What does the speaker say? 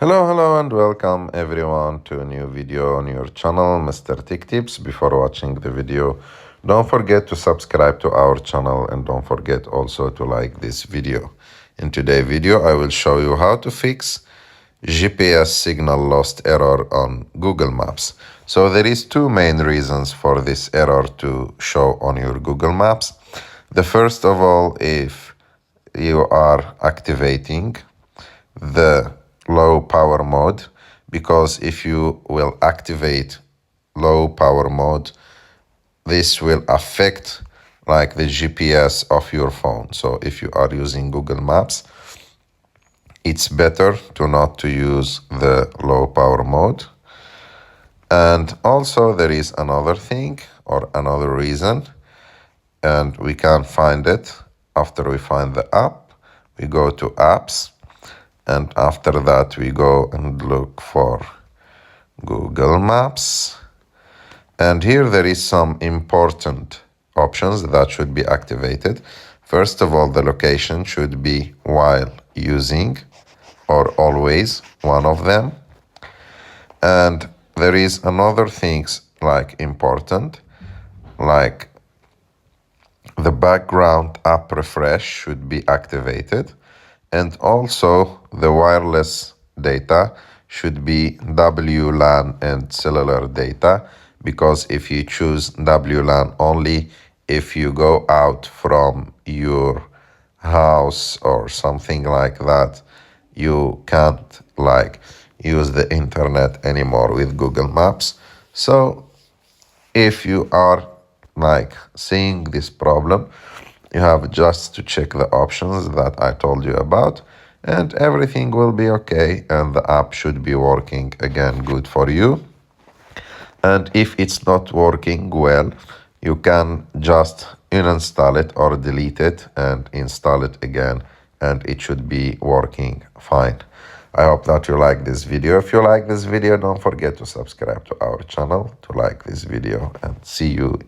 Hello and welcome everyone to a new video on your channel, Mr. Tech Tips. Before watching the video, don't forget to subscribe to our channel and don't forget also to like this video. In today's video, I will show you how to fix GPS signal lost error on Google Maps. So there is two main reasons for this error to show on your Google Maps. The first of all, if you are activating the low power mode, because if you will activate low power mode, this will affect like the GPS of your phone. So if you are using Google Maps, it's better to not to use the low power mode. And also there is another thing or another reason, and we can find it after we find the app. We go to apps, and after that we go and look for Google Maps. And here there is some important options that should be activated. First of all, the location should be while using or always one of them. And there is another things like important, like the background app refresh should be activated. And also the wireless data should be WLAN and cellular data, because if you choose WLAN only, if you go out from your house or something like that, you can't like use the internet anymore with Google Maps. So if you are like seeing this problem, you have just to check the options that I told you about, and everything will be okay, and the app should be working again good for you. And if it's not working well, you can just uninstall it or delete it and install it again, and it should be working fine. I hope that you like this video. If you like this video, don't forget to subscribe to our channel, to like this video, and see you